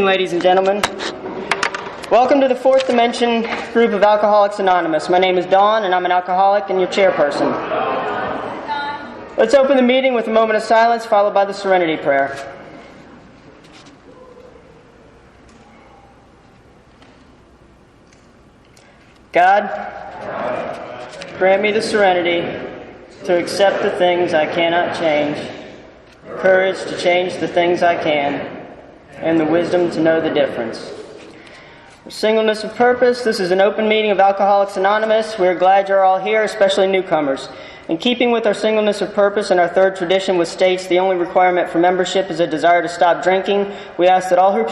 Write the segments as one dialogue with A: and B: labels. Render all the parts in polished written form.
A: evening, ladies and gentlemen. Welcome to the Fourth Dimension group of Alcoholics Anonymous. My name is Dawn, and I'm an alcoholic and your chairperson. Let's open the meeting with a moment of silence, followed by the Serenity Prayer. God, grant me the serenity to accept the things I cannot change, courage to change the things I can, and the wisdom to know the difference. For singleness of purpose, this is an open meeting of Alcoholics Anonymous. We are glad you're all here, especially newcomers. In keeping with our singleness of purpose and our third tradition, which states the only requirement for membership is a desire to stop drinking, we ask that all who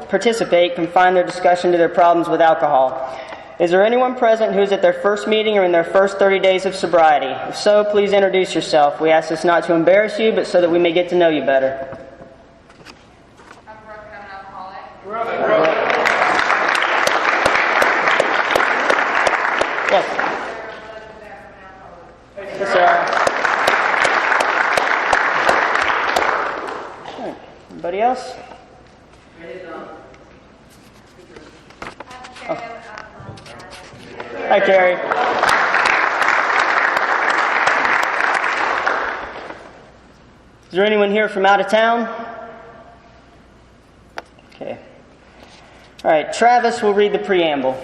A: participate confine their discussion to their problems with alcohol. Is there anyone present who is at their first meeting or in their first 30 days of sobriety? If so, please introduce yourself. We ask this not to embarrass you, but so that we may get to know you better.
B: I'm Brooke, and I'm an alcoholic.
A: Yes. Yes, sir. Right. Anybody else? Oh. Hi, Carrie. Is there anyone here from out of town? Okay. All right, Travis will read the preamble.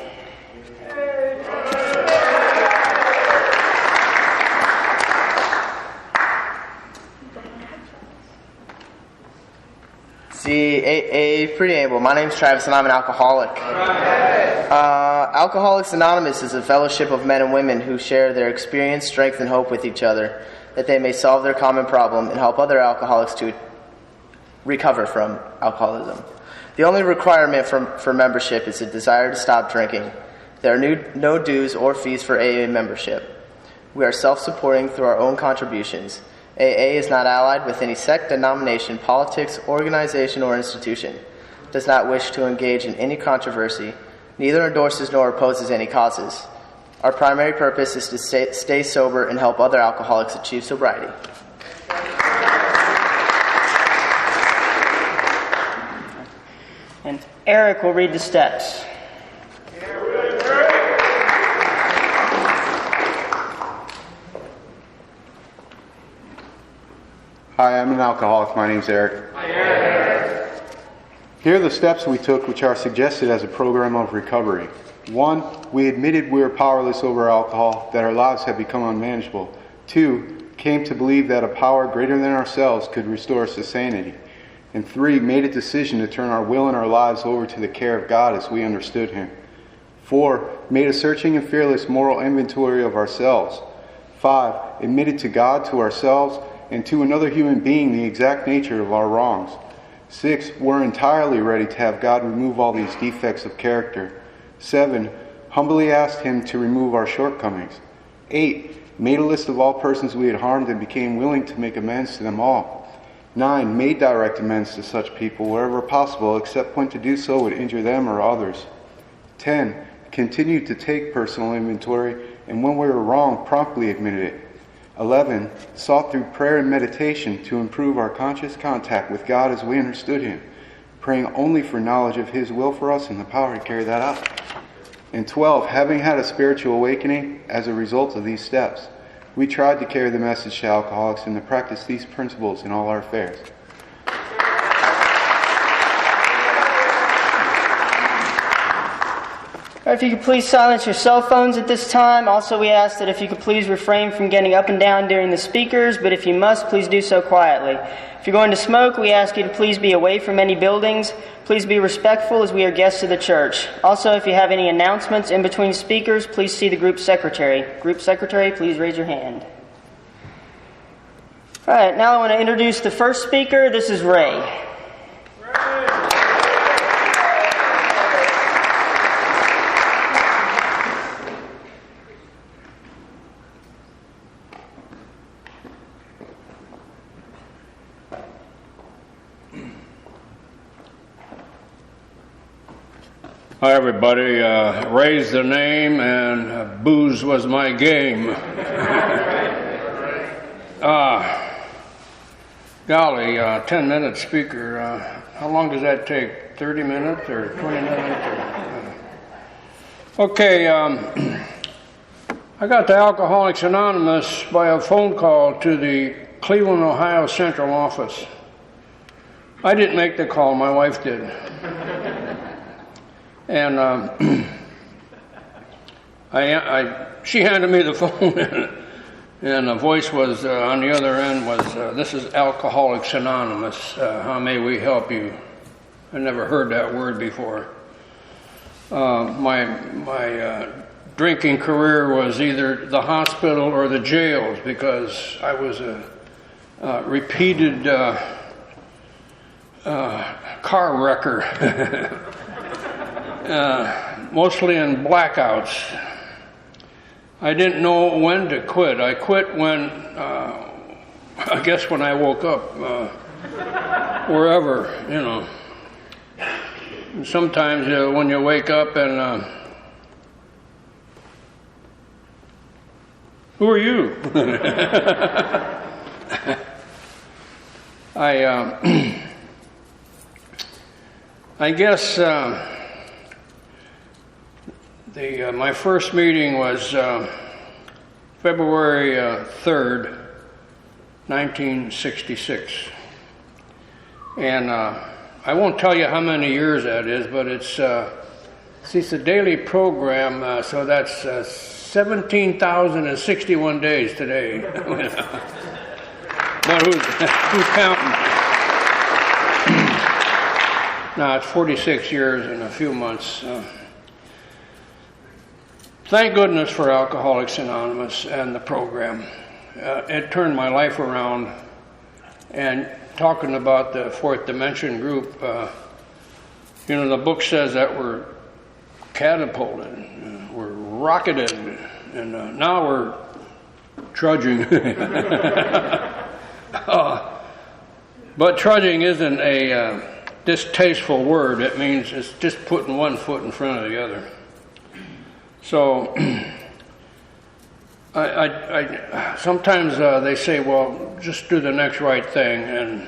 C: CAA preamble. My name is Travis and I'm an alcoholic. Alcoholics Anonymous is a fellowship of men and women who share their experience, strength, and hope with each other, that they may solve their common problem and help other alcoholics to recover from alcoholism. The only requirement for membership is a desire to stop drinking. There are no dues or fees for AA membership. We are self-supporting through our own contributions. AA is not allied with any sect, denomination, politics, organization, or institution, does not wish to engage in any controversy, neither endorses nor opposes any causes. Our primary purpose is to stay sober and help other alcoholics achieve sobriety.
A: And Eric will read the steps.
D: Hi, I'm an alcoholic. My name's Eric.
E: Hi, Eric.
D: Here are the steps we took which are suggested as a program of recovery. 1, we admitted we were powerless over alcohol, that our lives had become unmanageable. 2, came to believe that a power greater than ourselves could restore us to sanity. And 3, made a decision to turn our will and our lives over to the care of God as we understood Him. 4, made a searching and fearless moral inventory of ourselves. 5, admitted to God, to ourselves, and to another human being the exact nature of our wrongs. 6, we're entirely ready to have God remove all these defects of character. 7, humbly asked Him to remove our shortcomings. 8, made a list of all persons we had harmed and became willing to make amends to them all. 9, made direct amends to such people wherever possible, except when to do so would injure them or others. 10, continued to take personal inventory, and when we were wrong, promptly admitted it. 11, sought through prayer and meditation to improve our conscious contact with God as we understood Him, praying only for knowledge of His will for us and the power to carry that out. And 12, having had a spiritual awakening as a result of these steps, we tried to carry the message to alcoholics and to practice these principles in all our affairs.
A: If you could please silence your cell phones at this time. Also, we ask that if you could please refrain from getting up and down during the speakers, but if you must, please do so quietly. If you're going to smoke, we ask you to please be away from any buildings. Please be respectful as we are guests of the church. Also, if you have any announcements in between speakers, please see the group secretary. Group secretary, please raise your hand. All right, now I want to introduce the first speaker. This is Ray.
E: Hi, everybody. Ray's the name, and booze was my game. Golly, 10-minute speaker. how long does that take? 30 minutes or 20 minutes? Okay, I got to Alcoholics Anonymous by a phone call to the Cleveland, Ohio Central Office. I didn't make the call, my wife did. And she handed me the phone, and the voice was on the other end was, "This is Alcoholics Anonymous. How may we help you?" I never heard that word before. My drinking career was either the hospital or the jails because I was a repeated car wrecker, mostly in blackouts. I didn't know when to quit. I quit when, I guess when I woke up, wherever, you know. Sometimes when you wake up and, who are you? I guess my first meeting was February 3rd, 1966. And I won't tell you how many years that is, but it's a daily program, so that's 17,061 days today. But who's counting? No, it's 46 years and a few months. Thank goodness for Alcoholics Anonymous and the program. It turned my life around. And talking about the Fourth Dimension group, you know, the book says that we're catapulted, we're rocketed, and now we're trudging. But trudging isn't a distasteful word. It means it's just putting one foot in front of the other. So I sometimes they say, well, just do the next right thing, and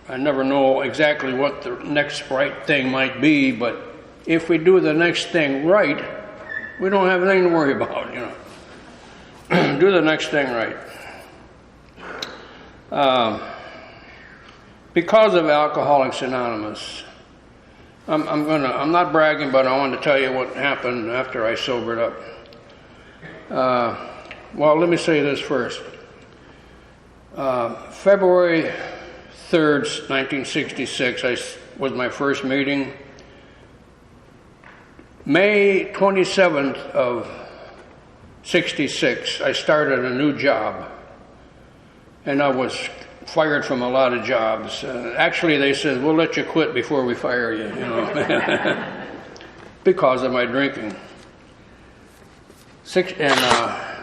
E: I never know exactly what the next right thing might be, but if we do the next thing right, we don't have anything to worry about, you know. Do the next thing right. Because of Alcoholics Anonymous, I'm not bragging, but I want to tell you what happened after I sobered up. Well, let me say this first. February 3rd, 1966 was my first meeting. May 27th of 66, I started a new job. And I was fired from a lot of jobs. Actually, they said, we'll let you quit before we fire you, you know, because of my drinking.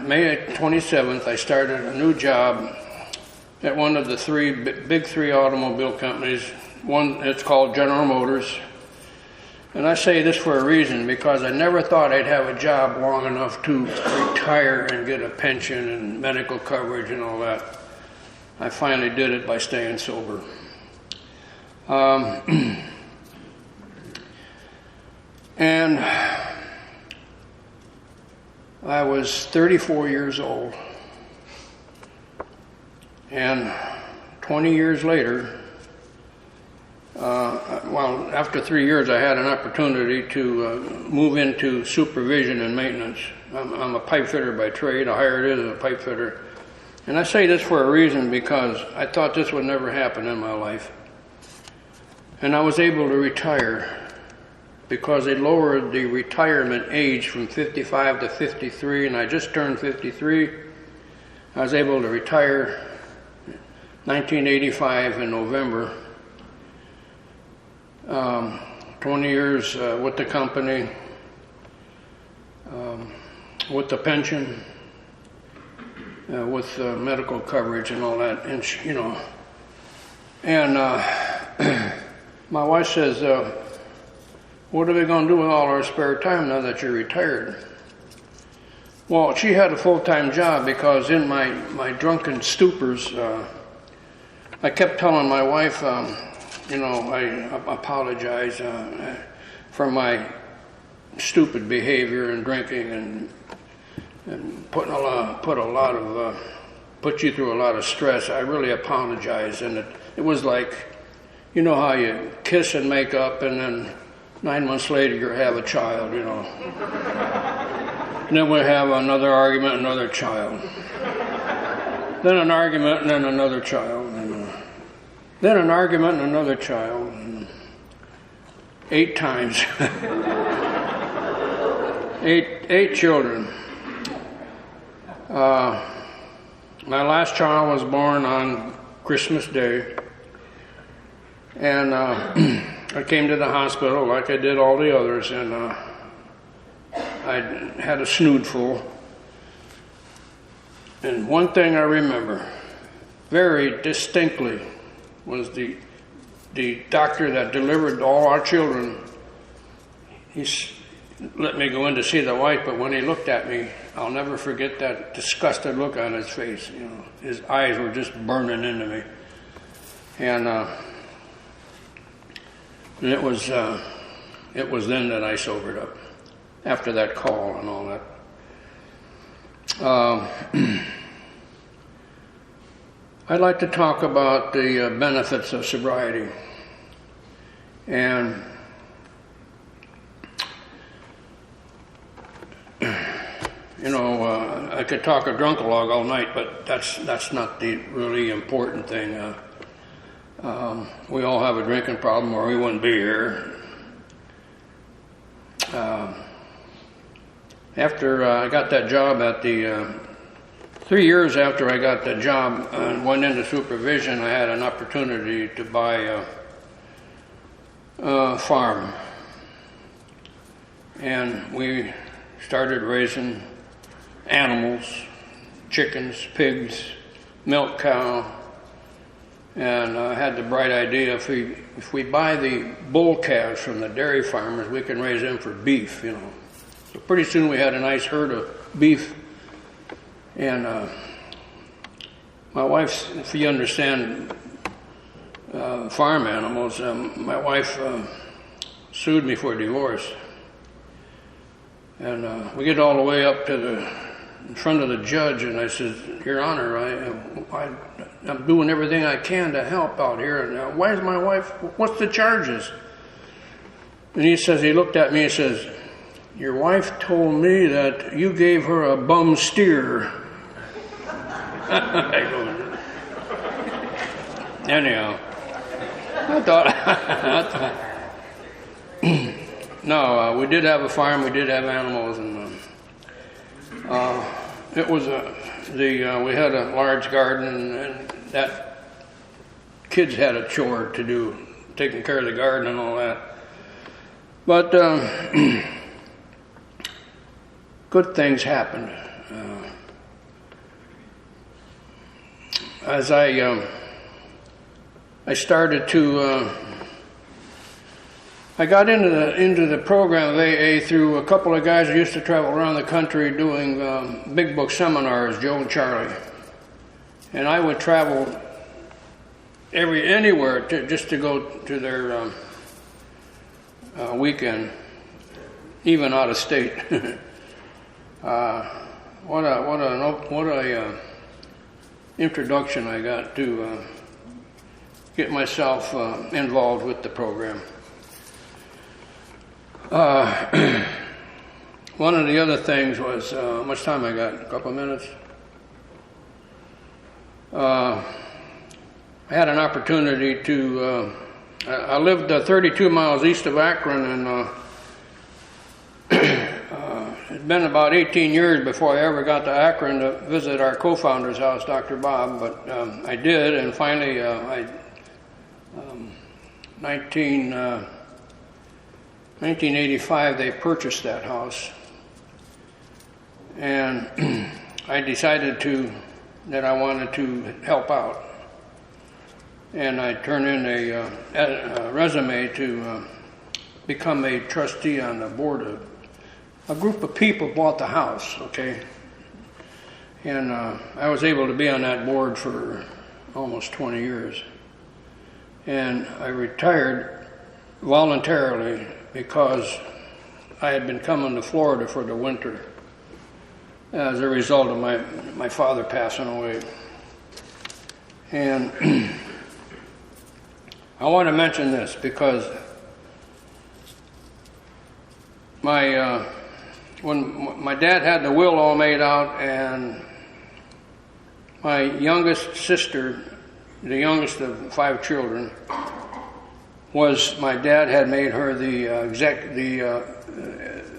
E: May 27th, I started a new job at one of the big three automobile companies. One, it's called General Motors. And I say this for a reason, because I never thought I'd have a job long enough to retire and get a pension and medical coverage and all that. I finally did it by staying sober. And I was 34 years old. And 20 years later, after 3 years, I had an opportunity to move into supervision and maintenance. I'm a pipe fitter by trade. I hired as a pipe fitter. And I say this for a reason, because I thought this would never happen in my life. And I was able to retire because they lowered the retirement age from 55 to 53, and I just turned 53. I was able to retire 1985 in November. 20 years with the company, with the pension, with medical coverage and all that, and you know. And my wife says, "What are we going to do with all our spare time now that you're retired?" Well, she had a full-time job, because in my drunken stupors, I kept telling my wife, I apologize for my stupid behavior and drinking and put you through a lot of stress. I really apologize. And it was like, you know how you kiss and make up, and then 9 months later you have a child, And then we have another argument, another child. Then an argument, and then another child. And then an argument, and another child. And 8 times. 8 children. My last child was born on Christmas Day. And I came to the hospital like I did all the others, and I had a snootful. And one thing I remember very distinctly was the doctor that delivered all our children. He let me go in to see the wife, but when he looked at me, I'll never forget that disgusted look on his face. His eyes were just burning into me. And it was then that I sobered up, after that call and all that. I'd like to talk about the benefits of sobriety. And I could talk a drunk-a-log all night, but that's not the really important thing. We all have a drinking problem, or we wouldn't be here. After I got that job 3 years after I got the job and went into supervision, I had an opportunity to buy a farm. And we started raising animals, chickens, pigs, milk cow. And I had the bright idea, if we buy the bull calves from the dairy farmers, we can raise them for beef, So pretty soon we had a nice herd of beef. And my wife, if you understand farm animals, my wife sued me for divorce. And we get all the way up to in front of the judge, and I said, Your Honor, I'm doing everything I can to help out here. And why is my wife, what's the charges? And he looked at me and says, Your wife told me that you gave her a bum steer. I go, anyhow, I thought no, we did have a farm, we did have animals, and it was we had a large garden, and that kids had a chore to do, taking care of the garden and all that. But good things happened. As I started to, I got into the program of AA through a couple of guys who used to travel around the country doing big book seminars, Joe and Charlie. And I would travel anywhere just to go to their weekend, even out of state. What a introduction I got to get myself involved with the program. One of the other things was, how much time I got? A couple of minutes? I had an opportunity to, I lived 32 miles east of Akron, and it'd been about 18 years before I ever got to Akron to visit our co-founder's house, Dr. Bob, but I did, and finally 1985 they purchased that house, and I decided that I wanted to help out, and I turned in a resume to become a trustee on the board of a group of people bought the house, okay? And I was able to be on that board for almost 20 years. And I retired voluntarily because I had been coming to Florida for the winter as a result of my father passing away. And I want to mention this because when my dad had the will all made out, and my youngest sister, the youngest of 5 children, my dad had made her the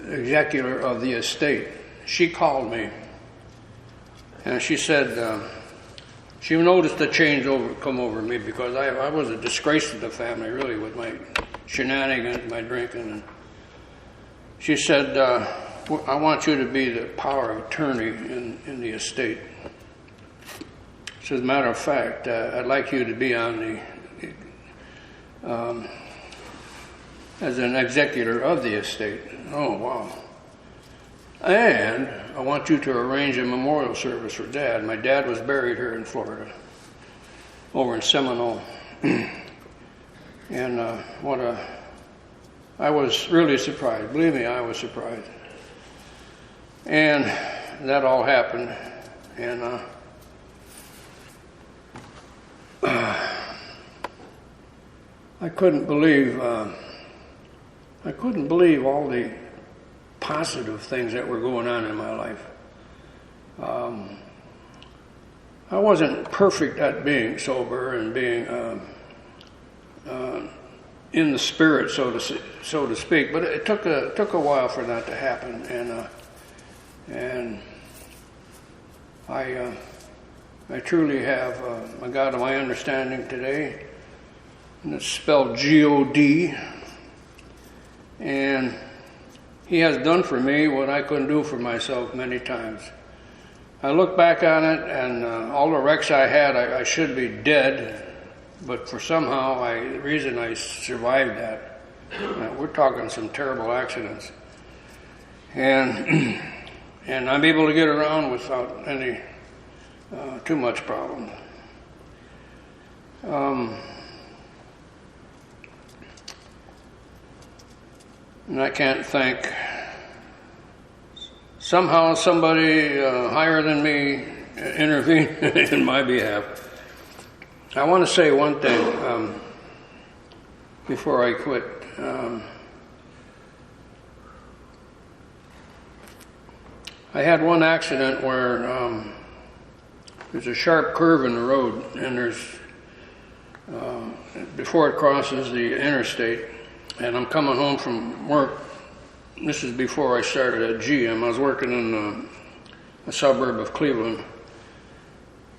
E: executor of the estate. She called me, and she said she noticed a change come over me because I was a disgrace to the family, really, with my shenanigans, my drinking. And she said, I want you to be the power of attorney in the estate. So as a matter of fact, I'd like you to be on as an executor of the estate. Oh, wow. And I want you to arrange a memorial service for Dad. My dad was buried here in Florida, over in Seminole. And I was really surprised. Believe me, I was surprised. And that all happened. And I couldn't believe all the positive things that were going on in my life. I wasn't perfect at being sober and being in the spirit, so to speak, but it took a while for that to happen, and I truly have a God of my understanding today, and it's spelled G-O-D, and He has done for me what I couldn't do for myself many times. I look back on it, and all the wrecks I had, I should be dead, but for somehow, the reason I survived that, we're talking some terrible accidents, and I'm able to get around without any too much problem. And I can't thank somehow somebody higher than me intervened in my behalf. I want to say one thing before I quit. I had one accident where there's a sharp curve in the road, and there's before it crosses the interstate, and I'm coming home from work. This is before I started at GM. I was working in a suburb of Cleveland,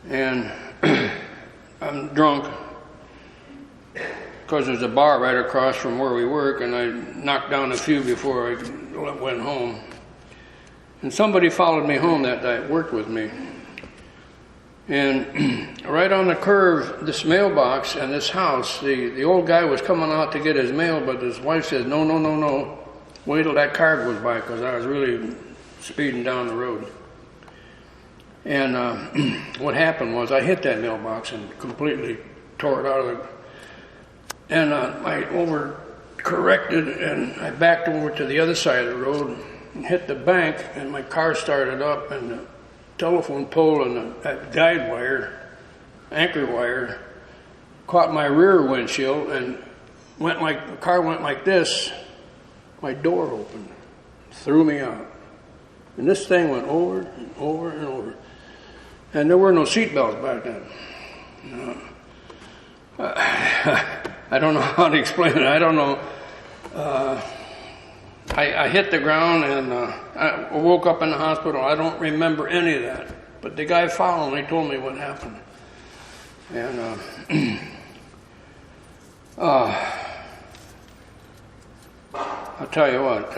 E: and I'm drunk because there's a bar right across from where we work, and I knocked down a few before I went home. And somebody followed me home that night, worked with me. And right on the curve, this mailbox and this house, the old guy was coming out to get his mail, but his wife said, no, wait till that car goes by, because I was really speeding down the road. And what happened was I hit that mailbox and completely tore it out of it. And I over-corrected, and I backed over to the other side of the road and hit the bank, and my car started up, and the telephone pole and that guide wire, anchor wire, caught my rear windshield and the car went like this. My door opened, threw me out. And this thing went over and over and over. And there were no seat belts back then. I don't know how to explain it. I don't know. I hit the ground, and I woke up in the hospital. I don't remember any of that. But the guy following me told me what happened. And I'll tell you what.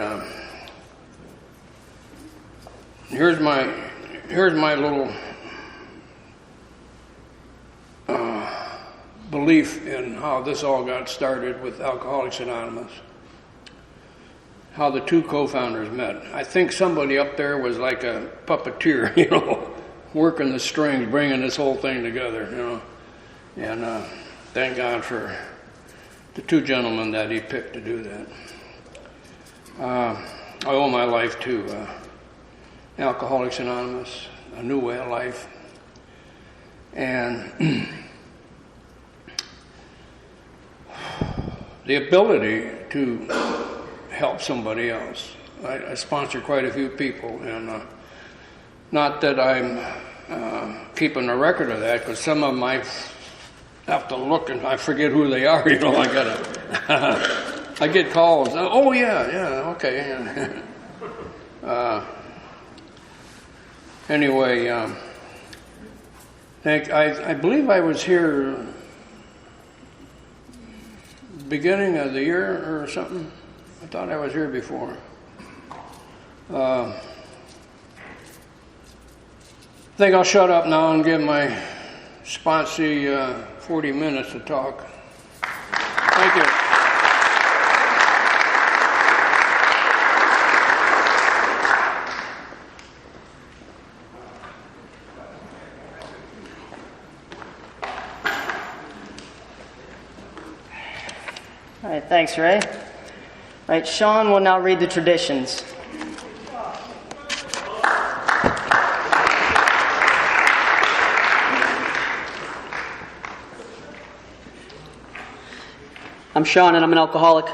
E: Here's my little belief in how this all got started with Alcoholics Anonymous. How the two co-founders met. I think somebody up there was like a puppeteer, working the strings, bringing this whole thing together, And thank God for the two gentlemen that he picked to do that. I owe my life to Alcoholics Anonymous, a new way of life, and the ability to help somebody else. I sponsor quite a few people, and not that I'm keeping a record of that, because some of them I have to look and I forget who they are. You know, I gotta. I get calls. Oh yeah, okay. Anyway, I believe I was here beginning of the year or something. I thought I was here before. I think I'll shut up now and give my sponsee 40 minutes to talk. Thank you.
A: All right, thanks, Ray. All right, Sean will now read the traditions.
F: I'm Sean and I'm an alcoholic.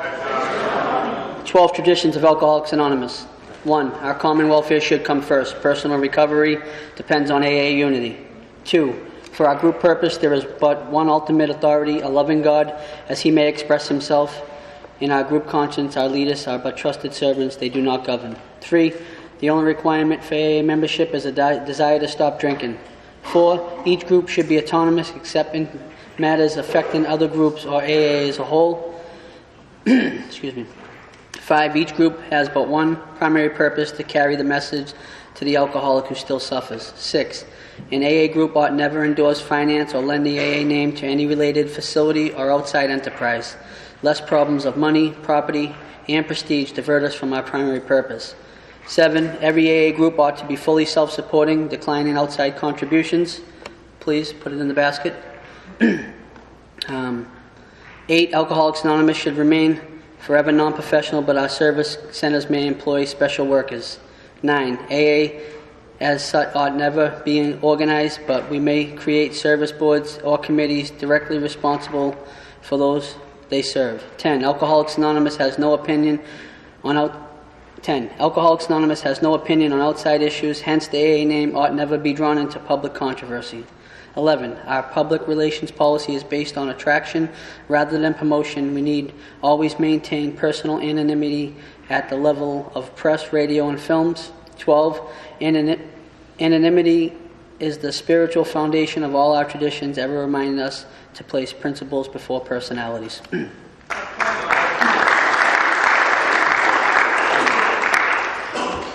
F: 12 traditions of Alcoholics Anonymous. 1. Our common welfare should come first. Personal recovery depends on AA unity. 2. For our group purpose, there is but one ultimate authority, a loving God, as he may express himself. In our group conscience, our leaders are but trusted servants, they do not govern. 3. The only requirement for AA membership is a desire to stop drinking. 4. Each group should be autonomous except in matters affecting other groups or AA as a whole. Excuse me. 5. Each group has but one primary purpose, to carry the message to the alcoholic who still suffers. 6. An AA group ought never endorse, finance, or lend the AA name to any related facility or outside enterprise, lest problems of money, property, and prestige divert us from our primary purpose. 7. Every AA group ought to be fully self-supporting, declining outside contributions. Please put it in the basket. 8. Alcoholics Anonymous should remain forever non-professional, but our service centers may employ special workers. 9. AA as such ought never be organized, but we may create service boards or committees directly responsible for those they serve. 10. Alcoholics Anonymous has no opinion on Alcoholics Anonymous has no opinion on outside issues, hence the AA name ought never be drawn into public controversy. 11. Our public relations policy is based on attraction rather than promotion. We need always maintain personal anonymity at the level of press, radio, and films. 12. Anonymity is the spiritual foundation of all our traditions, ever reminding us to place principles before personalities.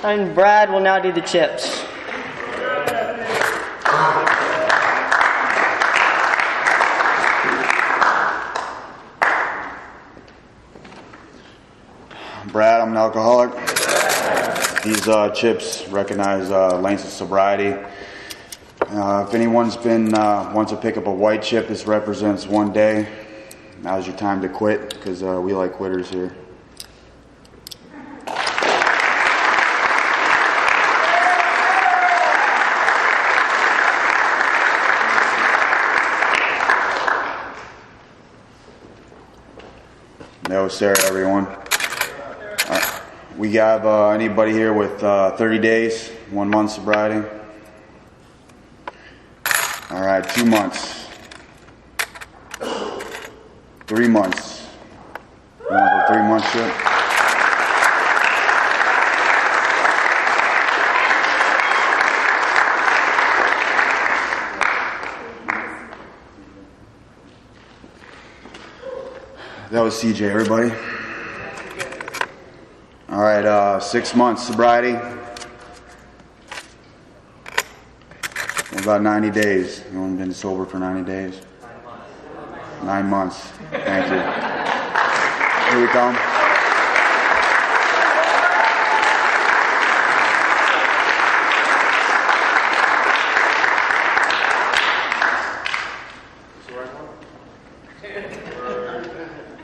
A: And Brad will now do the chips.
G: Brad, I'm an alcoholic. These chips recognize lengths of sobriety. If anyone's been wants to pick up a white chip, this represents 1 day. Now's your time to quit, because we like quitters here. No, sir, everyone. We have anybody here with 30 days, 1 month sobriety? All right, 2 months. 3 months. You want a 3 month trip? That was CJ, everybody. All right, 6 months sobriety. What about 90 days? Anyone been sober for 90 days? 9 months. Thank you. Here we come.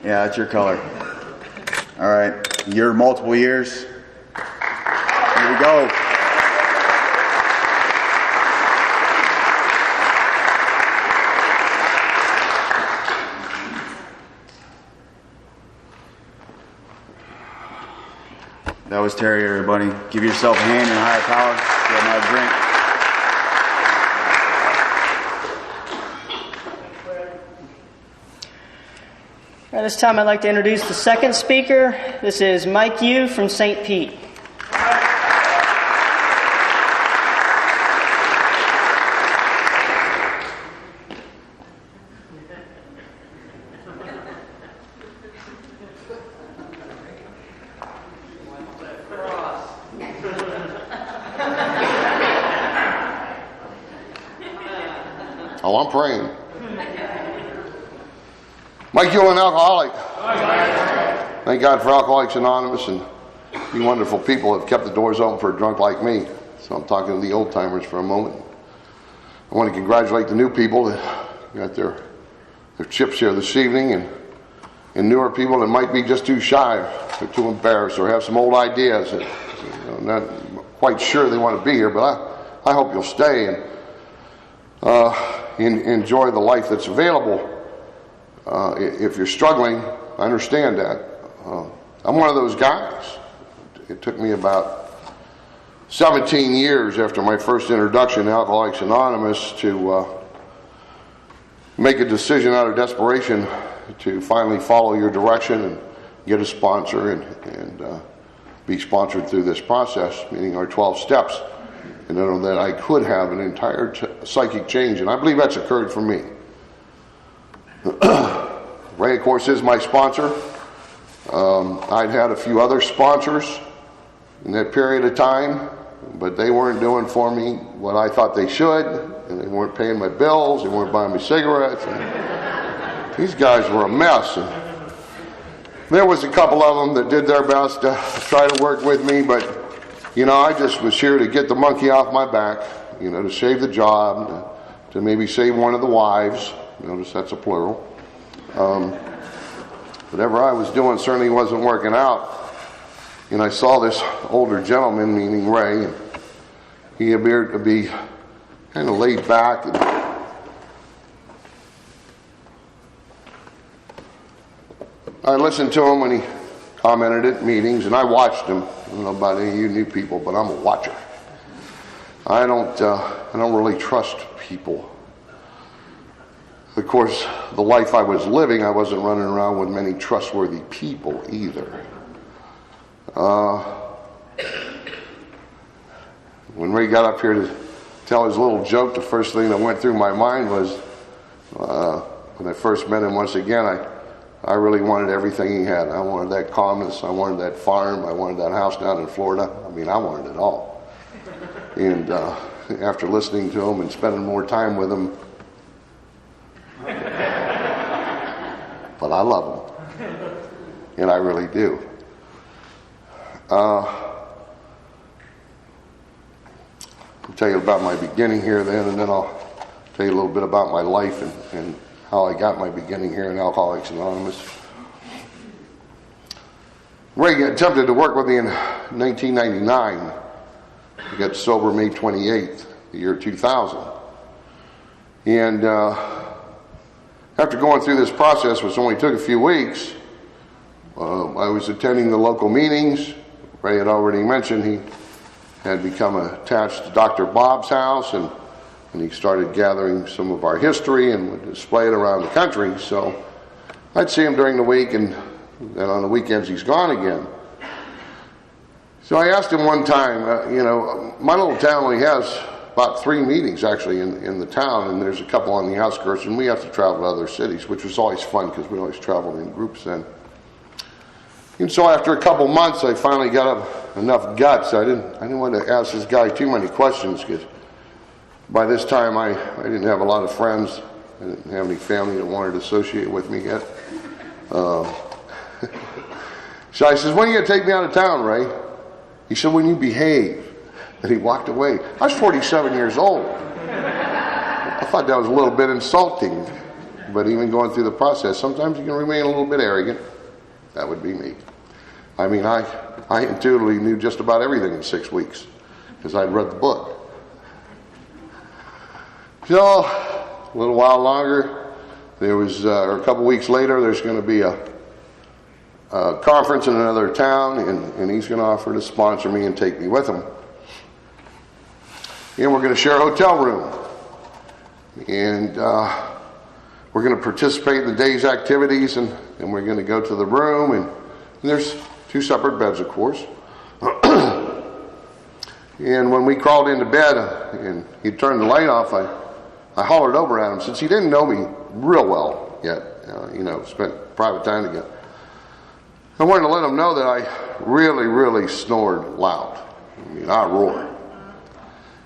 G: Yeah, Yeah, that's your color. All right, your multiple years. Here we go. That was Terry, everybody. Give yourself a hand and a higher power. Get another drink.
A: At this time, I'd like to introduce the second speaker. This is Mike Yu from St. Pete.
H: Oh, I'm praying. Mike, you're an alcoholic. Thank God for Alcoholics Anonymous, and you wonderful people have kept the doors open for a drunk like me. So I'm talking to the old timers for a moment. I want to congratulate the new people that got their chips here this evening, and newer people that might be just too shy, or too embarrassed, or have some old ideas that not quite sure they want to be here. But I hope you'll stay and enjoy the life that's available. If you're struggling, I understand that. I'm one of those guys. It took me about 17 years after my first introduction to Alcoholics Anonymous to make a decision out of desperation to finally follow your direction and get a sponsor and be sponsored through this process, meaning our 12 steps, and know that I could have an entire psychic change, and I believe that's occurred for me. Ray, of course, is my sponsor. I'd had a few other sponsors in that period of time, but they weren't doing for me what I thought they should, and they weren't paying my bills, they weren't buying me cigarettes. And these guys were a mess. And there was a couple of them that did their best to try to work with me, but I just was here to get the monkey off my back, to save the job, to maybe save one of the wives. Notice that's a plural. Whatever I was doing certainly wasn't working out. And I saw this older gentleman, meaning Ray, and he appeared to be kind of laid back. And I listened to him when he commented at meetings, and I watched him. I don't know about any of you new people, but I'm a watcher. I don't really trust people. Of course, the life I was living, I wasn't running around with many trustworthy people either. When Ray got up here to tell his little joke, the first thing that went through my mind was, when I first met him once again, I really wanted everything he had. I wanted that calmness, I wanted that farm, I wanted that house down in Florida. I wanted it all. And after listening to him and spending more time with him, but I love him, and I really do. I'll tell you about my beginning here then, and then I'll tell you a little bit about my life and how I got my beginning here in Alcoholics Anonymous. Ray attempted to work with me in 1999. I got sober May 28th, the year 2000. And after going through this process, which only took a few weeks, I was attending the local meetings. Ray had already mentioned he had become attached to Dr. Bob's house, and he started gathering some of our history and would display it around the country. So I'd see him during the week, and then on the weekends he's gone again. So I asked him one time, my little town only has about 3 meetings actually in the town, and there's a couple on the outskirts, and we have to travel to other cities, which was always fun because we always traveled in groups then. And so after a couple months, I finally got up enough guts. I didn't want to ask this guy too many questions because by this time I didn't have a lot of friends. I didn't have any family that wanted to associate with me yet. So I says, when are you going to take me out of town, Ray? He said, when you behave. And he walked away. I was 47 years old. I thought that was a little bit insulting. but even going through the process, sometimes you can remain a little bit arrogant. That would be me. I mean, I intuitively knew just about everything in 6 weeks because I'd read the book. So, a little while longer, there was, or a couple weeks later, there's going to be a conference in another town, and he's going to offer to sponsor me and take me with him. And we're going to share a hotel room. And we're going to participate in the day's activities, and we're going to go to the room, and there's 2 separate beds, of course. And when we crawled into bed and he turned the light off, I hollered over at him, since he didn't know me real well yet, spent private time together. I wanted to let him know that I really, really snored loud. I mean, I roared.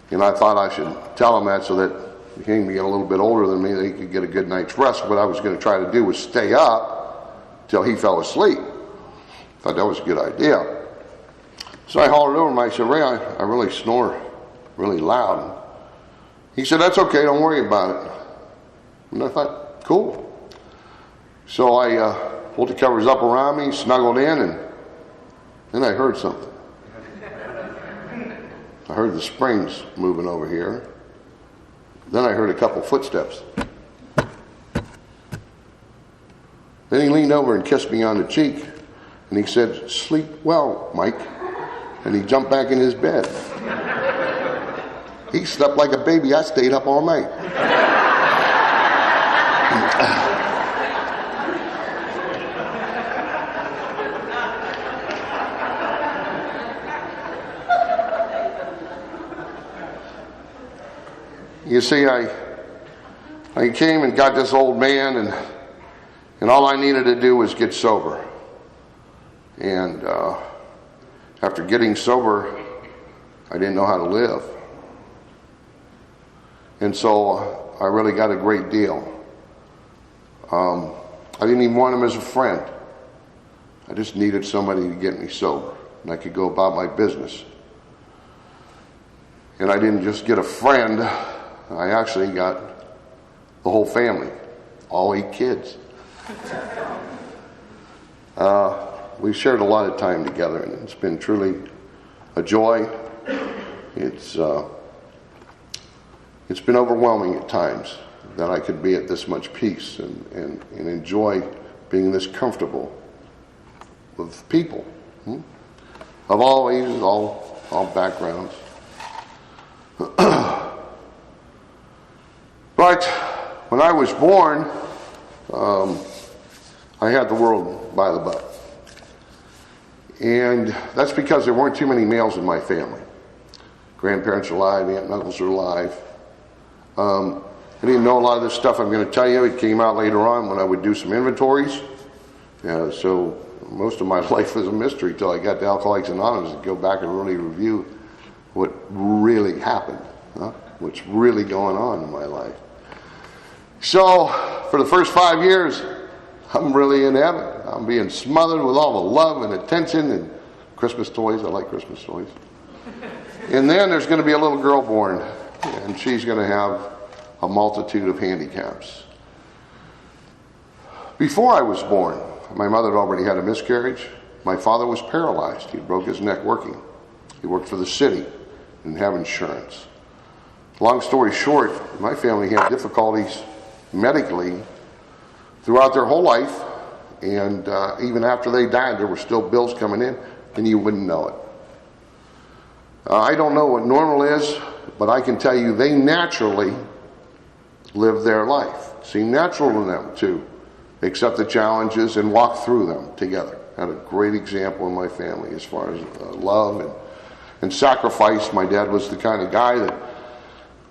H: And I thought I should tell him that so that he being a little bit older than me, that he could get a good night's rest. What I was going to try to do was stay up till he fell asleep. Thought that was a good idea. So I hollered over him. I said, Ray, I really snore really loud. He said, that's okay, don't worry about it. And I thought, cool. So I pulled the covers up around me, snuggled in, and then I heard something. I heard the springs moving over here. Then I heard a couple footsteps. Then he leaned over and kissed me on the cheek, and he said, sleep well, Mike. And he jumped back in his bed. He slept like a baby. I stayed up all night. You see, I came and got this old man, and all I needed to do was get sober. And after getting sober, I didn't know how to live. And so I really got a great deal. I didn't even want him as a friend. I just needed somebody to get me sober, and I could go about my business. And I didn't just get a friend, I actually got the whole family, all 8 kids. We've shared a lot of time together, and it's been truly a joy. It's been overwhelming at times that I could be at this much peace and enjoy being this comfortable with people of all ages, all backgrounds. But when I was born, I had the world by the butt. And that's because there weren't too many males in my family. Grandparents are alive, aunt and uncles are alive. I didn't know a lot of this stuff I'm going to tell you. It came out later on when I would do some inventories. So most of my life was a mystery till I got to Alcoholics Anonymous and go back and really review what really happened, what's really going on in my life. So for the first 5 years, I'm really in heaven. I'm being smothered with all the love and attention and Christmas toys. I like Christmas toys. And then there's going to be a little girl born, and she's going to have a multitude of handicaps. Before I was born, my mother had already had a miscarriage. My father was paralyzed. He broke his neck working. He worked for the city, didn't have insurance. Long story short, my family had difficulties medically throughout their whole life, and even after they died, there were still bills coming in, and you wouldn't know it. I don't know what normal is, but I can tell you they naturally live their life. It seemed natural to them to accept the challenges and walk through them together. I had a great example in my family as far as love and sacrifice. My dad was the kind of guy that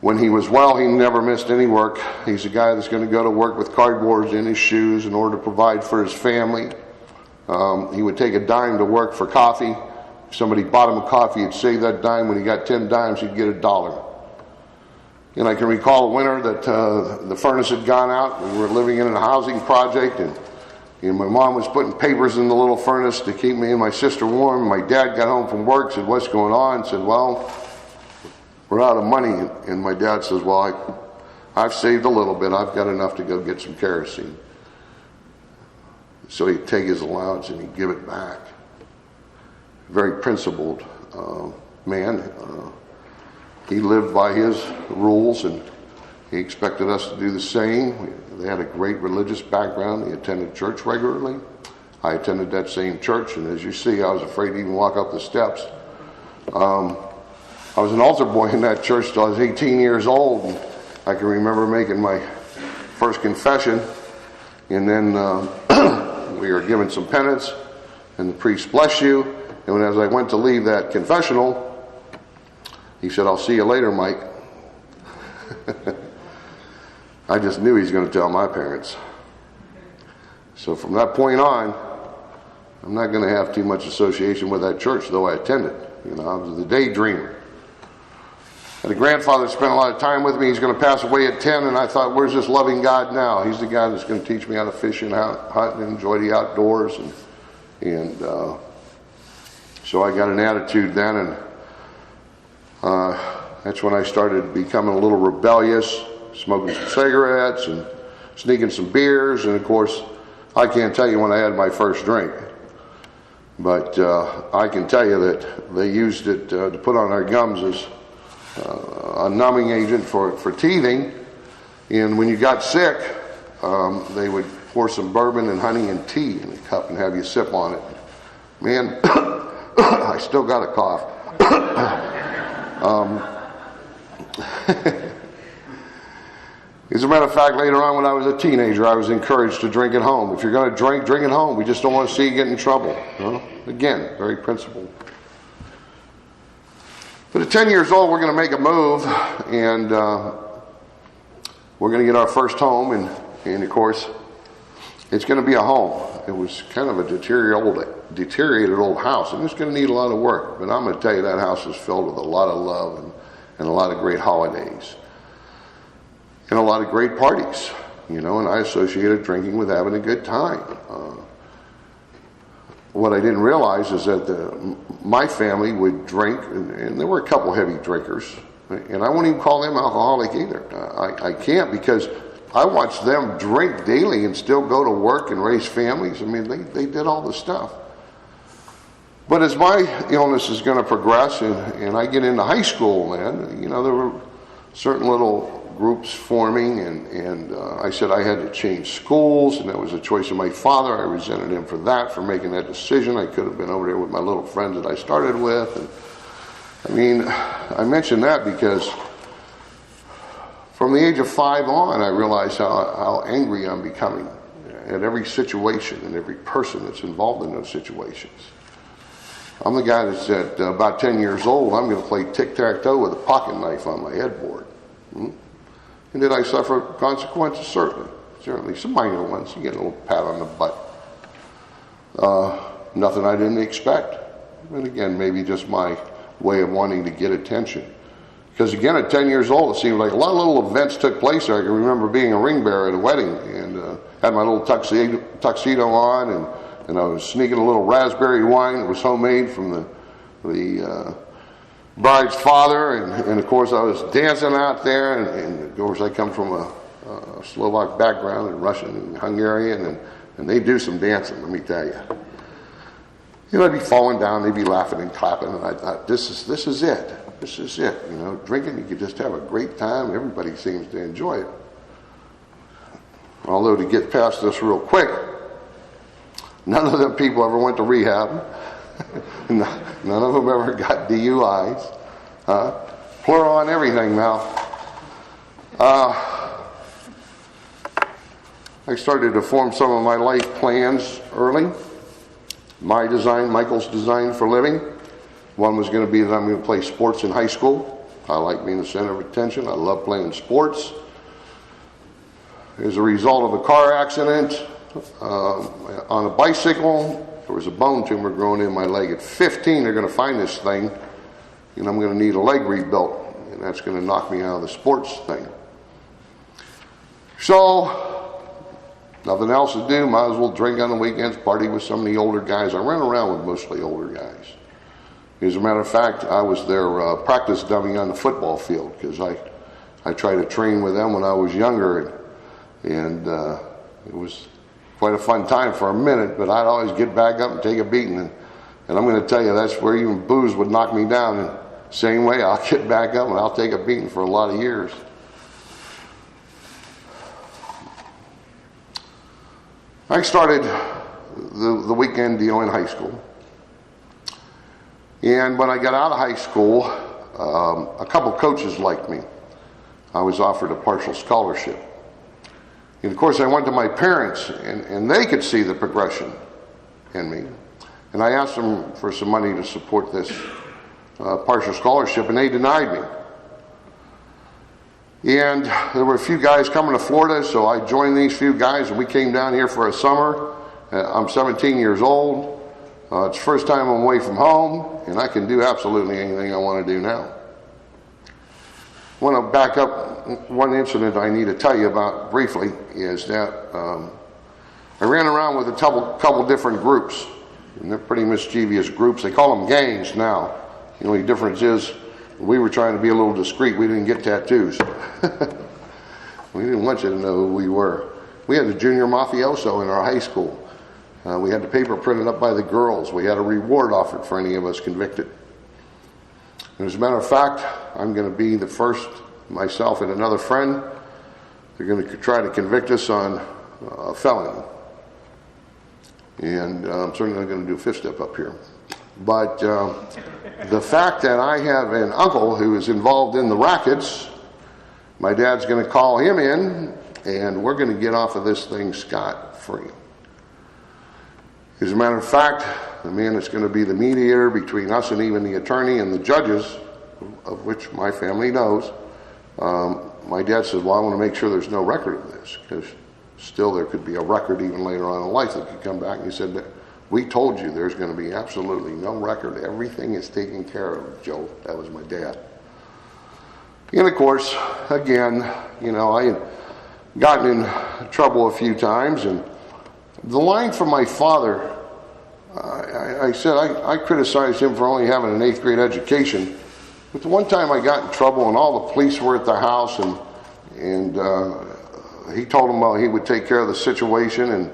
H: when he was well, he never missed any work. He's a guy that's going to go to work with cardboards in his shoes in order to provide for his family. He would take a dime to work for coffee. If somebody bought him a coffee, he'd save that dime. When he got 10 dimes, he'd get $1. And I can recall a winter that the furnace had gone out. We were living in a housing project, and my mom was putting papers in the little furnace to keep me and my sister warm. My dad got home from work, said, "What's going on?" Said, "Well, we're out of money." And my dad says, "Well, I've saved a little bit. I've got enough to go get some kerosene. So he'd take his allowance and he'd give it back. Very principled man. He lived by his rules, and he expected us to do the same. They had a great religious background. They attended church regularly. I attended that same church, and as you see, I was afraid to even walk up the steps. I was an altar boy in that church till I was 18 years old, and I can remember making my first confession, and then we were given some penance, and the priest blessed you, and as I went to leave that confessional, he said, "I'll see you later, Mike." I just knew he was going to tell my parents. So from that point on, I'm not going to have too much association with that church, though I attended. You know, I was the daydreamer. And the grandfather spent a lot of time with me. He's going to pass away at 10, and I thought, where's this loving God now? He's the guy that's going to teach me how to fish and hunt and enjoy the outdoors. And so I got an attitude then, and that's when I started becoming a little rebellious, smoking some cigarettes and sneaking some beers. And of course, I can't tell you when I had my first drink, but I can tell you that they used it to put on our gums as a numbing agent for teething. And when you got sick, they would pour some bourbon and honey and tea in a cup and have you sip on it. Man, I still got a cough. As a matter of fact, later on when I was a teenager, I was encouraged to drink at home. If you're going to drink, drink at home. We just don't want to see you get in trouble. You know? Again, very principled. But at 10 years old, we're going to make a move, and we're going to get our first home, and of course, it's going to be a home. It was kind of a deteriorated old house, and it's going to need a lot of work. But I'm going to tell you, that house is filled with a lot of love and a lot of great holidays and a lot of great parties, you know, and I associated drinking with having a good time. What I didn't realize is that my family would drink, and there were a couple heavy drinkers, and I won't even call them alcoholic either. I can't, because I watched them drink daily and still go to work and raise families. I mean, they did all the stuff. But as my illness is going to progress, and I get into high school, then, you know, there were certain little groups forming, and I said I had to change schools, and that was a choice of my father. I resented him for that, for making that decision. I could have been over there with my little friends that I started with. And I mean, I mention that because from the age of 5 on, I realized how angry I'm becoming at every situation and every person that's involved in those situations. I'm the guy that's at about 10 years old, I'm going to play tic-tac-toe with a pocket knife on my headboard. And did I suffer consequences? Certainly. Some minor ones. You get a little pat on the butt. Nothing I didn't expect. And again, maybe just my way of wanting to get attention. Because again, at 10 years old, it seemed like a lot of little events took place there. I can remember being a ring bearer at a wedding, and had my little tuxedo on, and I was sneaking a little raspberry wine that was homemade from the bride's father, and of course I was dancing out there, and of course I come from a Slovak background, and Russian and Hungarian, and they do some dancing, let me tell you. You know, I'd be falling down, they'd be laughing and clapping, and I thought, this is it. This is it. You know, drinking, you could just have a great time. Everybody seems to enjoy it. Although, to get past this real quick, none of them people ever went to rehab. None of them ever got DUIs. Plural on everything now. I started to form some of my life plans early. My design, Michael's design for living. One was going to be that I'm going to play sports in high school. I like being the center of attention. I love playing sports. As a result of a car accident on a bicycle, there was a bone tumor growing in my leg. At 15, they're going to find this thing, and I'm going to need a leg rebuilt, and that's going to knock me out of the sports thing. So, nothing else to do. Might as well drink on the weekends, party with some of the older guys. I ran around with mostly older guys. As a matter of fact, I was their practice dummy on the football field, because I I tried to train with them when I was younger, and it was quite a fun time for a minute, but I'd always get back up and take a beating. And I'm going to tell you, that's where even booze would knock me down. And same way, I'll get back up and I'll take a beating for a lot of years. I started the weekend deal in high school. And when I got out of high school, a couple coaches liked me. I was offered a partial scholarship. And of course, I went to my parents, and they could see the progression in me. And I asked them for some money to support this partial scholarship, and they denied me. And there were a few guys coming to Florida, so I joined these few guys, and we came down here for a summer. I'm 17 years old. It's the first time I'm away from home, and I can do absolutely anything I want to do now. I want to back up. One incident I need to tell you about briefly is that I ran around with a couple different groups, and they're pretty mischievous groups. They call them gangs now. The only difference is we were trying to be a little discreet. We didn't get tattoos. We didn't want you to know who we were. We had a junior mafioso in our high school. We had the paper printed up by the girls. We had a reward offered for any of us convicted. And as a matter of fact, I'm going to be the first, myself and another friend, they're going to try to convict us on a felony. And I'm certainly not going to do a fifth step up here. But the fact that I have an uncle who is involved in the rackets, my dad's going to call him in, and we're going to get off of this thing scot-free. As a matter of fact, the man that's going to be the mediator between us and even the attorney and the judges, of which my family knows, my dad says, well, I want to make sure there's no record of this, because still there could be a record even later on in life that could come back. And he said, we told you there's going to be absolutely no record. Everything is taken care of, Joe. That was my dad. And of course, again, I had gotten in trouble a few times, and the line from my father, I said I criticized him for only having an 8th grade education. But the one time I got in trouble and all the police were at the house, and he told them he would take care of the situation,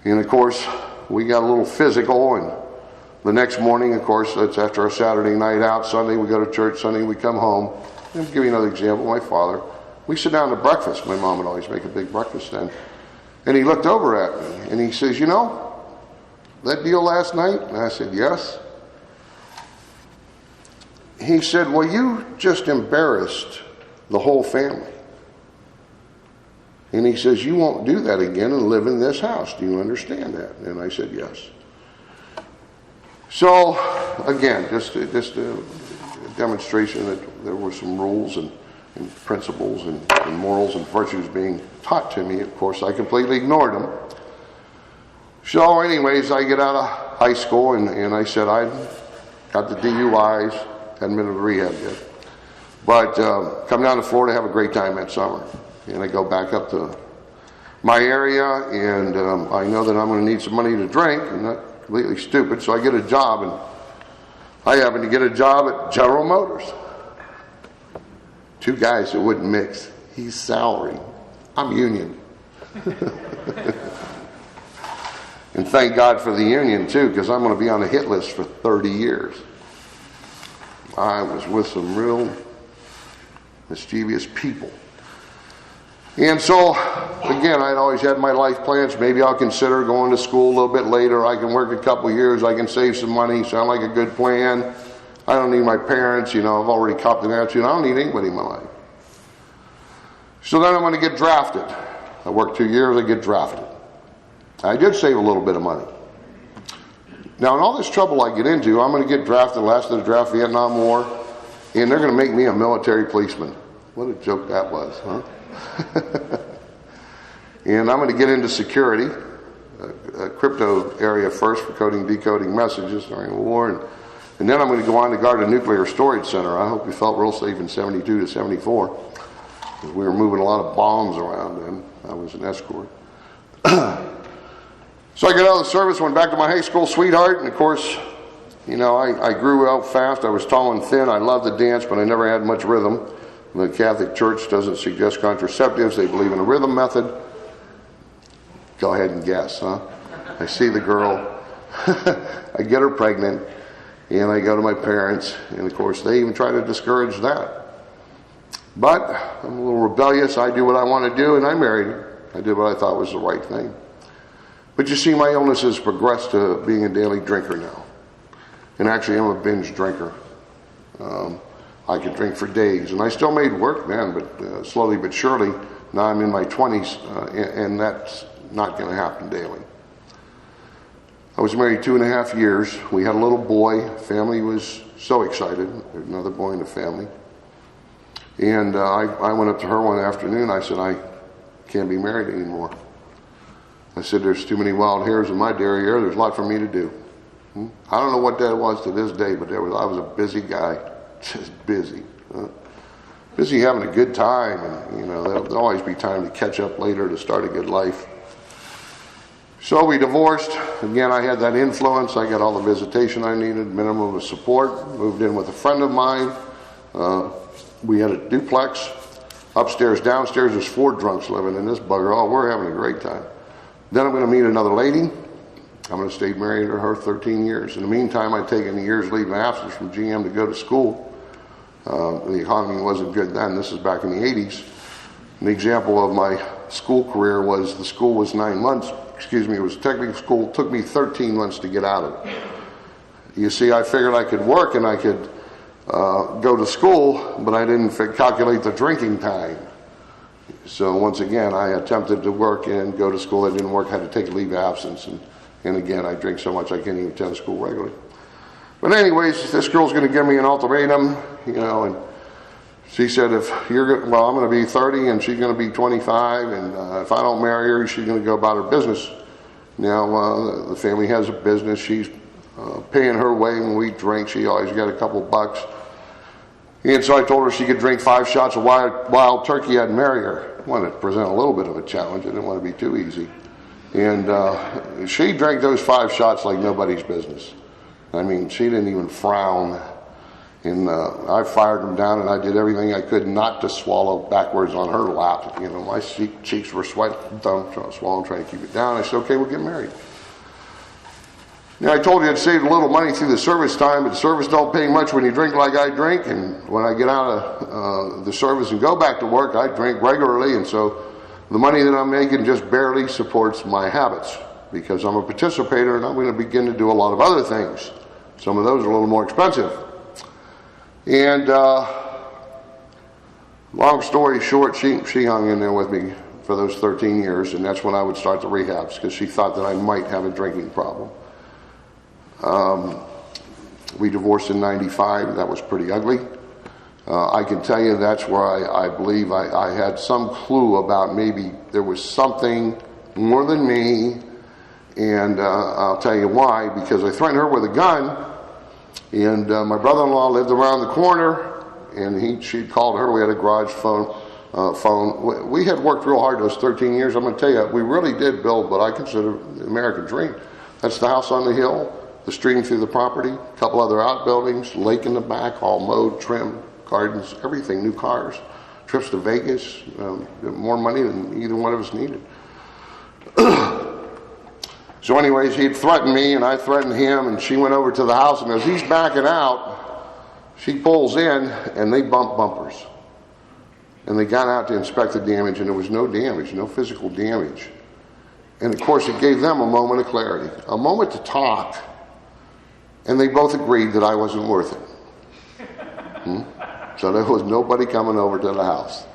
H: and of course we got a little physical, and the next morning, of course, that's after our Saturday night out. Sunday we go to church, Sunday we come home. I'll give you another example. My father, we sit down to breakfast. My mom would always make a big breakfast then. And he looked over at me and he says, that deal last night? And I said, yes. He said, well, you just embarrassed the whole family. And he says, you won't do that again and live in this house. Do you understand that? And I said, yes. So, again, just a demonstration that there were some rules and principles and morals and virtues being taught to me. Of course, I completely ignored them. So anyways, I get out of high school, and I said I got the DUIs, hadn't been to rehab yet. But come down to Florida, have a great time that summer. And I go back up to my area, and I know that I'm going to need some money to drink. I'm not completely stupid, so I get a job, and I happen to get a job at General Motors. Two guys that wouldn't mix. He's salary. I'm union. And thank God for the union, too, because I'm going to be on a hit list for 30 years. I was with some real mischievous people. And so, again, I'd always had my life plans. Maybe I'll consider going to school a little bit later. I can work a couple years. I can save some money. Sound like a good plan. I don't need my parents. I've already copped an attitude. I don't need anybody in my life. So then I'm going to get drafted. I work 2 years. I get drafted. I did save a little bit of money. Now, in all this trouble I get into, I'm going to get drafted, last of the draft, Vietnam War, and they're going to make me a military policeman. What a joke that was, huh? And I'm going to get into security, a crypto area first for coding, decoding messages during the war, and then I'm going to go on to guard a nuclear storage center. I hope we felt real safe in 72 to 74. Because we were moving a lot of bombs around then. I was an escort. So I got out of the service, went back to my high school sweetheart, and of course, I grew out fast. I was tall and thin. I loved to dance, but I never had much rhythm. The Catholic Church doesn't suggest contraceptives. They believe in a rhythm method. Go ahead and guess, huh? I see the girl. I get her pregnant, and I go to my parents, and of course they even try to discourage that. But I'm a little rebellious. I do what I want to do, and I married her. I did what I thought was the right thing. But you see, my illness has progressed to being a daily drinker now. And actually, I'm a binge drinker. I could drink for days. And I still made work then, but slowly but surely, now I'm in my 20s, and that's not going to happen daily. I was married 2.5 years. We had a little boy. Family was so excited. There's another boy in the family. And I went up to her one afternoon. I said, I can't be married anymore. I said, there's too many wild hares in my derriere. There's a lot for me to do. I don't know what that was to this day, but I was a busy guy. Just busy. Busy having a good time. And, there'll always be time to catch up later to start a good life. So we divorced. Again, I had that influence. I got all the visitation I needed, minimum of support. Moved in with a friend of mine. We had a duplex. Upstairs, downstairs, there's 4 drunks living in this bugger. Oh, we're having a great time. Then I'm going to meet another lady. I'm going to stay married to her 13 years. In the meantime, I'd taken a year's leave of absence from GM to go to school. The economy wasn't good then. This is back in the 80s. An example of my school career was the school was 9 months. It was technical school. It took me 13 months to get out of it. You see, I figured I could work and I could go to school, but I didn't calculate the drinking time. So once again, I attempted to work and go to school. That didn't work. I had to take a leave of absence. And again, I drink so much I can't even attend school regularly. But anyways, this girl's going to give me an ultimatum, and she said, I'm going to be 30 and she's going to be 25, and if I don't marry her, she's going to go about her business. Now, the family has a business. She's paying her way when we drink. She always got a couple bucks. And so I told her she could drink 5 shots of wild turkey. I'd marry her. I wanted to present a little bit of a challenge. I didn't want to be too easy. And she drank those 5 shots like nobody's business. I mean, she didn't even frown. And I fired them down, and I did everything I could not to swallow backwards on her lap. My cheeks were sweating, swallowing, trying to keep it down. I said, okay, we'll get married. Now, I told you I'd saved a little money through the service time, but the service don't pay much when you drink like I drink. And when I get out of the service and go back to work, I drink regularly. And so the money that I'm making just barely supports my habits because I'm a participator, and I'm going to begin to do a lot of other things. Some of those are a little more expensive. And long story short, she hung in there with me for those 13 years, and that's when I would start the rehabs because she thought that I might have a drinking problem. We divorced in 95. That was pretty ugly. I can tell you that's where I believe I had some clue about maybe there was something more than me, and I'll tell you why, because I threatened her with a gun. And my brother-in-law lived around the corner, and she'd called her. We had a garage phone. We had worked real hard those 13 years. I'm going to tell you, we really did build what I consider the American dream. That's the house on the hill, the stream through the property, a couple other outbuildings, lake in the back, all mowed, trimmed, gardens, everything, new cars, trips to Vegas, more money than either one of us needed. So anyways, he'd threatened me, and I threatened him, and she went over to the house, and as he's backing out, she pulls in, and they bump bumpers. And they got out to inspect the damage, and there was no damage, no physical damage. And of course, it gave them a moment of clarity, a moment to talk, and they both agreed that I wasn't worth it. So there was nobody coming over to the house.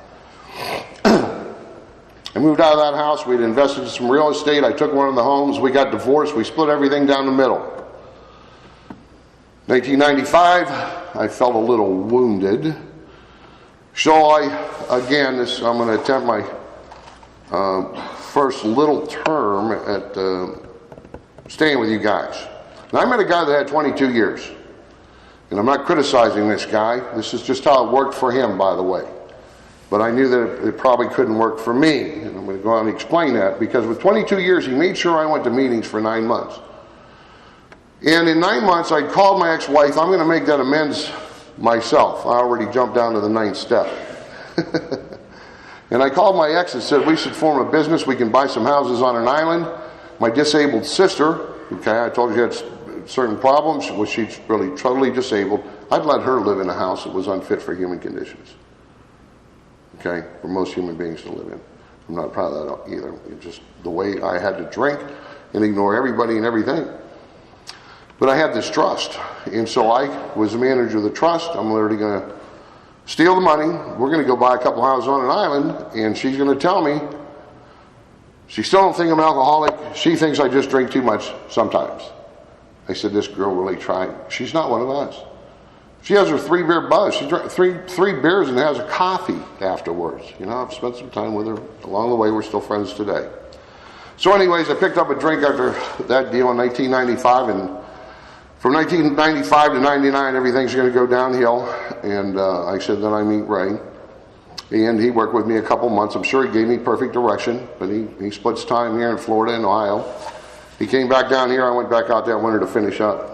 H: I moved out of that house. We'd invested in some real estate. I took one of the homes. We got divorced. We split everything down the middle. 1995, I felt a little wounded. So I'm going to attempt my first little term at staying with you guys. Now, I met a guy that had 22 years. And I'm not criticizing this guy. This is just how it worked for him, by the way. But I knew that it probably couldn't work for me. And I'm going to go on and explain that. Because with 22 years, he made sure I went to meetings for 9 months. And in 9 months, I called my ex-wife. I'm going to make that amends myself. I already jumped down to the 9th step. And I called my ex and said, we should form a business. We can buy some houses on an island. My disabled sister, okay, I told you she had certain problems. Well, she's really totally disabled. I'd let her live in a house that was unfit for human conditions. Okay, for most human beings to live in. I'm not proud of that either. It's just the way I had to drink and ignore everybody and everything. But I had this trust. And so I was the manager of the trust. I'm literally going to steal the money. We're going to go buy a couple houses on an island. And she's going to tell me, she still don't think I'm an alcoholic. She thinks I just drink too much sometimes. I said, this girl really tried. She's not one of us. She has her 3-beer buzz. She drank three beers and has a coffee afterwards. You know, I've spent some time with her along the way. We're still friends today. So anyways, I picked up a drink after that deal in 1995, and from 1995 to 99, everything's going to go downhill. And I said, then I meet Ray. And he worked with me a couple months. I'm sure he gave me perfect direction, but he splits time here in Florida and Ohio. He came back down here. I went back out that winter to finish up.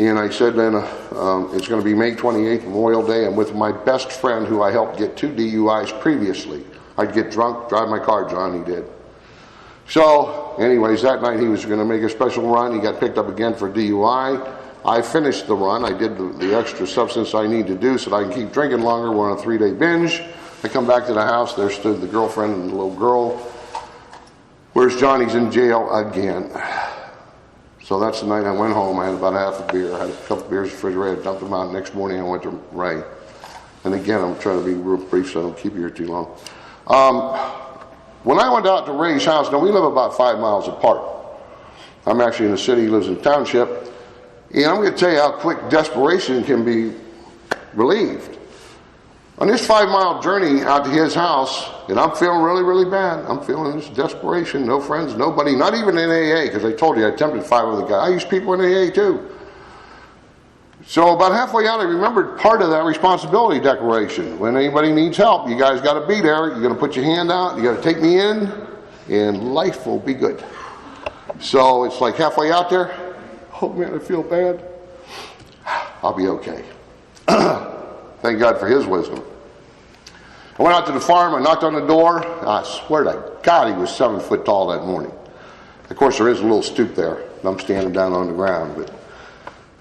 H: And I said then, it's going to be May 28th, Memorial Day. I'm with my best friend who I helped get 2 DUIs previously. I'd get drunk, drive my car, John, he did. So, anyways, that night he was going to make a special run. He got picked up again for DUI. I finished the run. I did the extra substance I need to do so that I can keep drinking longer. We're on a 3-day binge. I come back to the house. There stood the girlfriend and the little girl. Where's John? He's in jail again. So that's the night I went home. I had about half a beer. I had a couple beers in the refrigerator, dumped them out. Next morning I went to Ray. And again, I'm trying to be real brief so I don't keep you here too long. When I went out to Ray's house, now we live about 5 miles apart. I'm actually in the city, he lives in the township. And I'm going to tell you how quick desperation can be relieved. On this 5-mile journey out to his house, and I'm feeling really, really bad. I'm feeling this desperation, no friends, nobody, not even in AA, because I told you I attempted 5 other guys. I used people in AA too. So about halfway out, I remembered part of that responsibility declaration. When anybody needs help, you guys got to be there. You're going to put your hand out. You got to take me in, and life will be good. So it's like halfway out there. Oh man, I feel bad. I'll be okay. Thank God for his wisdom. I went out to the farm. I knocked on the door. I swear to God, he was 7 foot tall that morning. Of course, there is a little stoop there. I'm standing down on the ground, but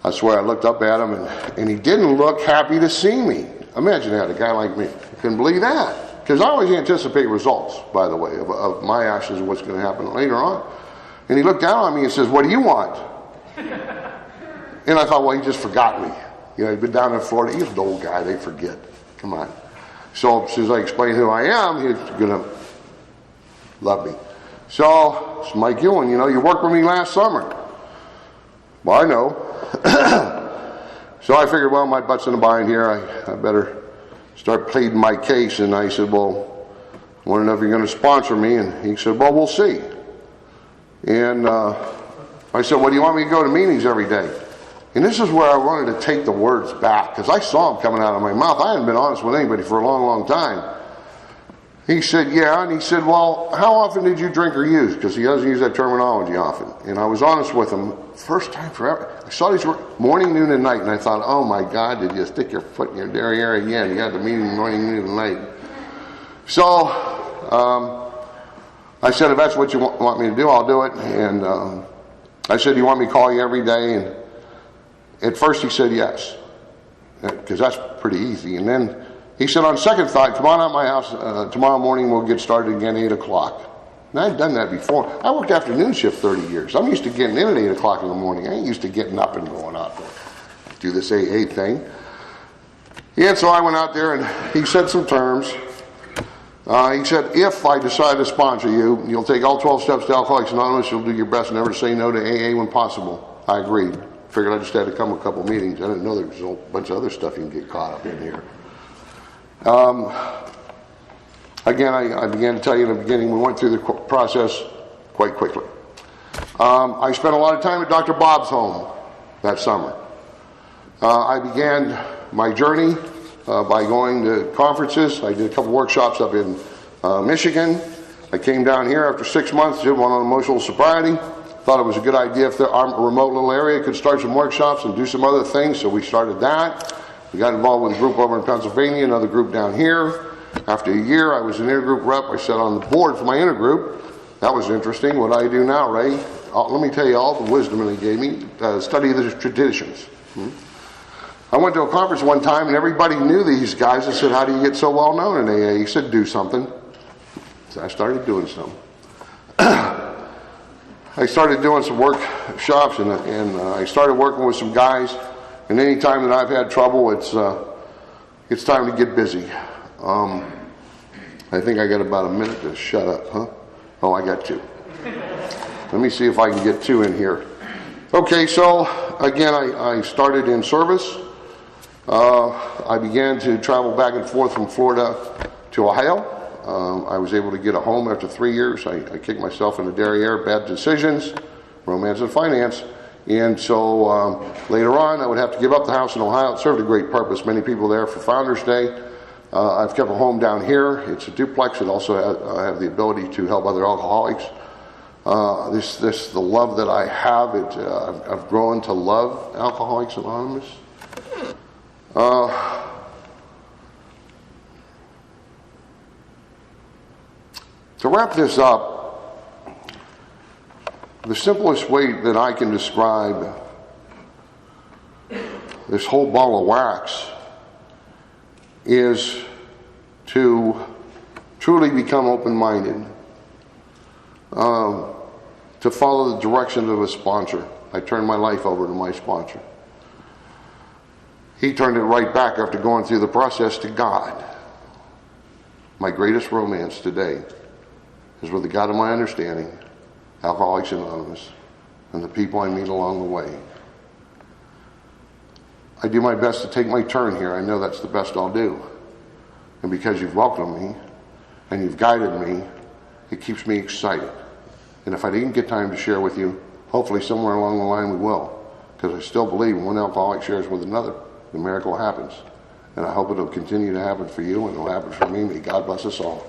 H: I swear I looked up at him, and he didn't look happy to see me. Imagine that, a guy like me. I couldn't believe that. Because I always anticipate results, by the way, of my actions and what's going to happen later on. And he looked down on me and says, what do you want? And I thought, well, he just forgot me. You know, he'd been down in Florida. He's an old guy. They forget. Come on. So as soon as I explain who I am, he's going to love me. So, it's Mike Ewan, you know, you worked with me last summer. Well, I know. So I figured, well, my butt's in a bind here. I better start pleading my case. And I said, well, I want to know if you're going to sponsor me. And he said, well, we'll see. And I said, well, do you want me to go to meetings every day? And this is where I wanted to take the words back, because I saw them coming out of my mouth. I hadn't been honest with anybody for a long, long time. He said, yeah. And he said, well, how often did you drink or use? Because he doesn't use that terminology often. And I was honest with him. First time forever. I saw these morning, noon, and night. And I thought, oh my God, did you stick your foot in your derriere again? You had the meeting morning, noon, and night. So I said, if that's what you want me to do, I'll do it. And I said, do you want me to call you every day? And at first he said yes, because that's pretty easy. And then he said, on second thought, come on out my house tomorrow morning, we'll get started again 8 o'clock. Now, I'd done that before. I worked afternoon shift 30 years. I'm used to getting in at 8 o'clock in the morning. I ain't used to getting up and going out to do this AA thing. And so I went out there and he said some terms. He said, if I decide to sponsor you, you'll take all 12 steps to Alcoholics Anonymous, you'll do your best never to say no to AA when possible. I agreed. Figured I just had to come a couple meetings. I didn't know there was a bunch of other stuff you can get caught up in here. Again, I began to tell you in the beginning, we went through the process quite quickly. I spent a lot of time at Dr. Bob's home that summer. I began my journey by going to conferences. I did a couple workshops up in Michigan. I came down here after 6 months, did one on emotional sobriety. Thought it was a good idea if our remote little area could start some workshops and do some other things, so we started that. We got involved with a group over in Pennsylvania, another group down here. After a year, I was an intergroup rep. I sat on the board for my intergroup. That was interesting. What do I do now, Ray? Let me tell you all the wisdom that he gave me. Study the traditions. I went to a conference one time and everybody knew these guys. I said, how do you get so well known in AA? He said, do something. So I started doing something. I started doing some workshops and I started working with some guys. And any time that I've had trouble, it's time to get busy. I think I got about a minute to shut up, huh? Oh, I got 2. Let me see if I can get 2 in here. Okay, so again, I started in service. I began to travel back and forth from Florida to Ohio. I was able to get a home after 3 years. I kicked myself in the derriere, bad decisions, romance and finance. And so later on, I would have to give up the house in Ohio. It served a great purpose. Many people there for Founders Day. I've kept a home down here. It's a duplex. It also I have the ability to help other alcoholics. The love that I have, I've grown to love Alcoholics Anonymous. To wrap this up, the simplest way that I can describe this whole ball of wax is to truly become open-minded, to follow the direction of a sponsor. I turned my life over to my sponsor. He turned it right back after going through the process to God. My greatest romance today is with the God of my understanding, Alcoholics Anonymous, and the people I meet along the way. I do my best to take my turn here. I know that's the best I'll do. And because you've welcomed me and you've guided me, it keeps me excited. And if I didn't get time to share with you, hopefully somewhere along the line we will. Because I still believe when one alcoholic shares with another, the miracle happens. And I hope it'll continue to happen for you and it'll happen for me. May God bless us all.